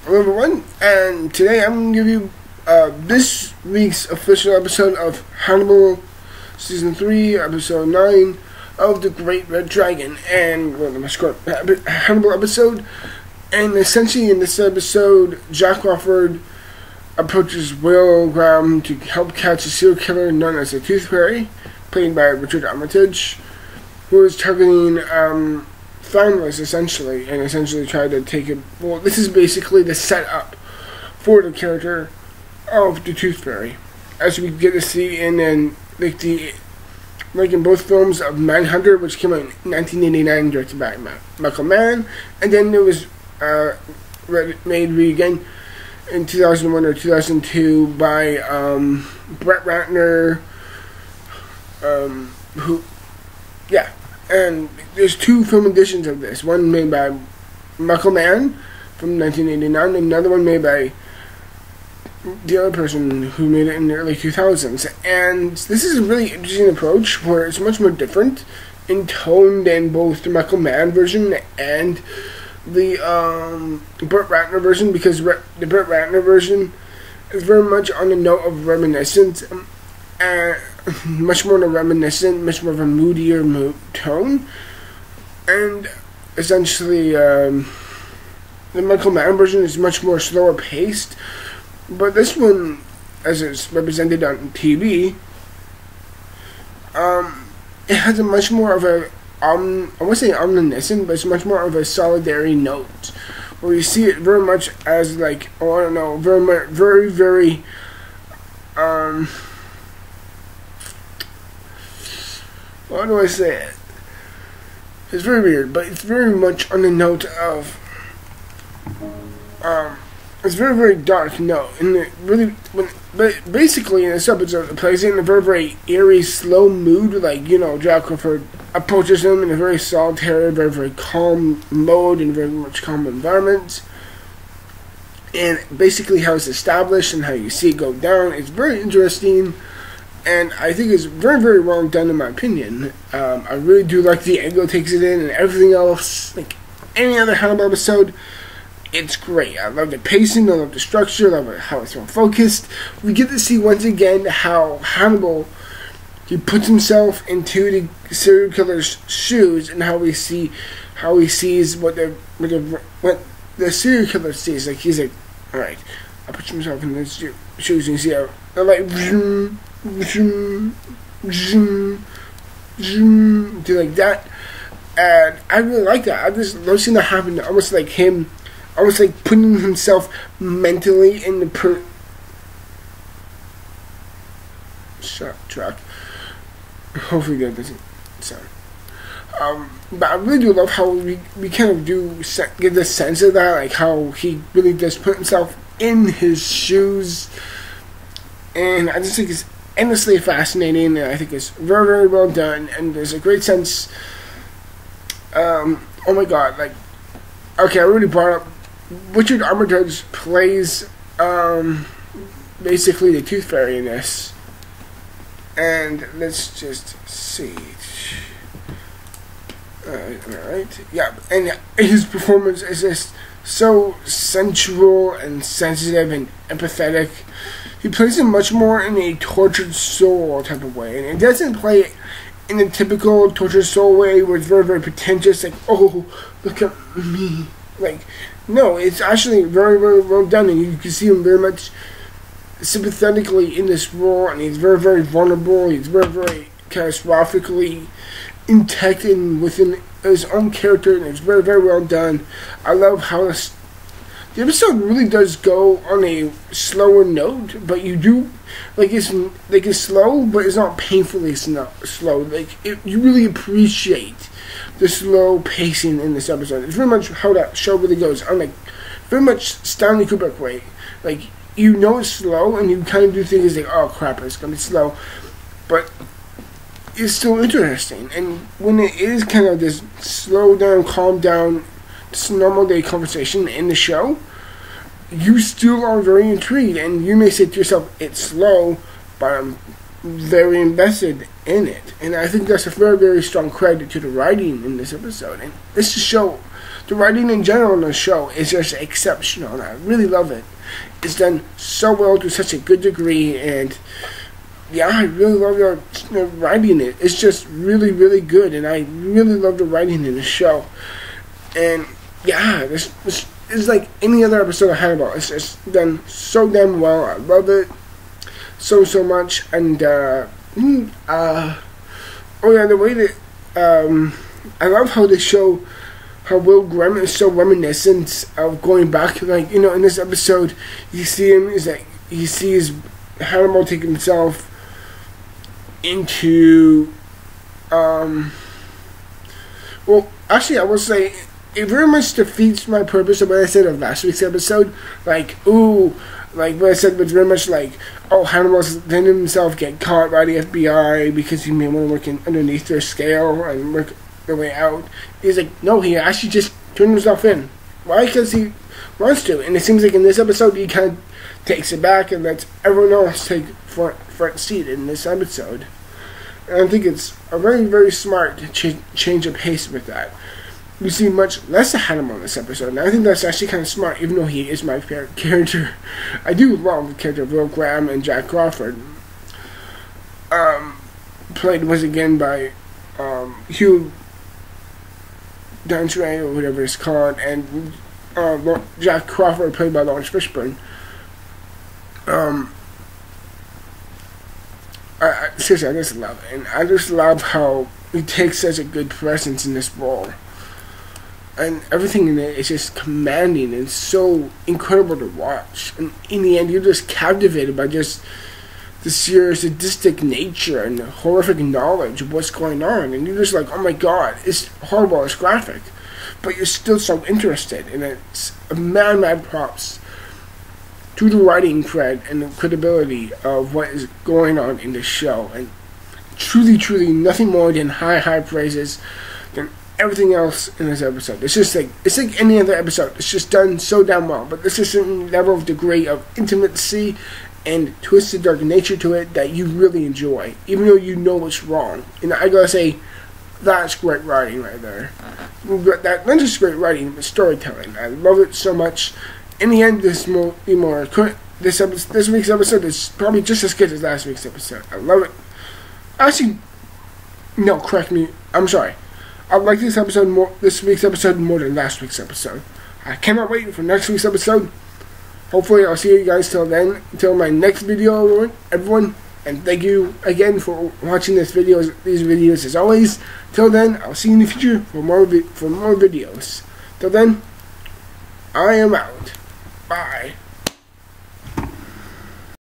Hello everyone, and today I'm going to give you this week's official episode of Hannibal Season 3, Episode 9 of The Great Red Dragon, and we're going to Hannibal episode. And essentially in this episode, Jack Crawford approaches Will Graham to help catch a serial killer known as the Tooth Fairy, played by Richard Armitage, who is targeting families essentially, and essentially try to take it. Well, this is basically the setup for the character of the Tooth Fairy, as we get to see in both films of Manhunter, which came out in 1989, directed by Michael Mann, and then it was made again in 2001 or 2002 by Brett Ratner, and there's two film editions of this. One made by Michael Mann from 1989, and another one made by the other person who made it in the early 2000s. And this is a really interesting approach where it's much more different in tone than both the Michael Mann version and the Brett Ratner version, because the Brett Ratner version is very much on the note of reminiscence, much more much more of a moodier tone, and essentially the Michael Mann version is much more slower paced, but this one, as it's represented on TV, it has a much more of a I won't say omniscient, but it's much more of a solidarity note, where you see it very much as like, very how do I say it? It's very weird, but it's very much on the note of, it's very dark note, and it really, but basically in this episode it plays in a very eerie, slow mood, like, Jack Crawford approaches him in a very solitary, very calm mode, in very much calm environment, and basically how it's established and how you see it go down. It's very interesting. And I think it's very well done in my opinion. I really do like the angle it takes it in, and everything else, like any other Hannibal episode, it's great. I love the pacing, I love the structure, I love how it's well focused. We get to see once again how Hannibal, he puts himself into the serial killer's shoes, and how he sees what the serial killer sees. Like, he's like, alright, I put myself in his shoes, and you see how they're like do like that, and I really like that. I just love seeing that happen. Almost like putting himself mentally in the track. Hopefully that doesn't sound. But I really do love how we kind of do get the sense of that, like how he really does put himself in his shoes, and I just think it's endlessly fascinating, and I think it's very well done, and there's a great sense. Oh my god, like, okay, I already brought up Richard Armitage plays basically the Tooth Fairy in this, and let's just see. Alright, yeah, and his performance is just so sensual and sensitive and empathetic. He plays it much more in a tortured soul type of way, and it doesn't play in a typical tortured soul way where it's very pretentious, like, oh, look at me. Like, no, it's actually very well done, and you can see him very much sympathetically in this role, and he's very vulnerable. He's very catastrophically intact and within his own character, and it's very well done. I love how the episode really does go on a slower note, but you do, it's slow, but it's not painfully slow. Like, you really appreciate the slow pacing in this episode. It's very much how that show really goes. I'm like, very much Stanley Kubrick way. Like, it's slow, and you kind of do things like, oh crap, it's gonna be slow, but it's still interesting. And when it is kind of this slow down, calm down, this normal day conversation in the show, you still are very intrigued, and you may say to yourself, it's slow, but I'm very invested in it. And I think that's a very strong credit to the writing in this episode. And this to show the writing in general in the show is just exceptional, and I really love it. It's done so well to such a good degree, and yeah, I really love the writing. It's just really, really good, and I really love the writing in the show. And yeah, this is like any other episode of Hannibal. It's just done so damn well. I love it so much. And oh yeah, the way that I love how they show how Will Graham is so reminiscent of going back. Like, you know, in this episode, you see him is like he sees Hannibal take himself into well, actually, I will say it very much defeats my purpose of what I said of last week's episode. Like, ooh, like what I said was very much like, oh, Hannibal's letting himself get caught by the FBI because he may want to work underneath their scale and work their way out. He's like, no, he actually just turned himself in. Why? Because he wants to. And it seems like in this episode, he kind of takes it back and lets everyone else take front seat in this episode. And I think it's a very, very smart change of pace with that. We see much less of Hannibal in this episode, and I think that's actually kind of smart, even though he is my favorite character. I do love the character of Will Graham and Jack Crawford. Played once again by Hugh Dantrey, or whatever it's called, and Jack Crawford, played by Lawrence Fishburne. Seriously, I just love it, and I just love how he takes such a good presence in this role. And everything in it is just commanding and so incredible to watch. And in the end, you're just captivated by just the sheer sadistic nature and the horrific knowledge of what's going on. And you're just like, oh my god, it's horrible, it's graphic. But you're still so interested. And it's a mad props to the writing cred and the credibility of what is going on in this show. And truly nothing more than high praises than everything else in this episode. It's just like, it's like any other episode. It's just done so damn well. But there's a certain level of degree of intimacy and twisted dark nature to it that you really enjoy, even though you know what's wrong. And I gotta say, that's great writing right there. Not just great writing, but storytelling. I love it so much. In the end, this week's episode is probably just as good as last week's episode. I love it. Actually, no, correct me. I'm sorry. I like this week's episode more than last week's episode. I cannot wait for next week's episode. Hopefully, I'll see you guys till then, until my next video, everyone. And thank you again for watching these videos as always. Till then, I'll see you in the future for more videos. Till then, I am out. Bye.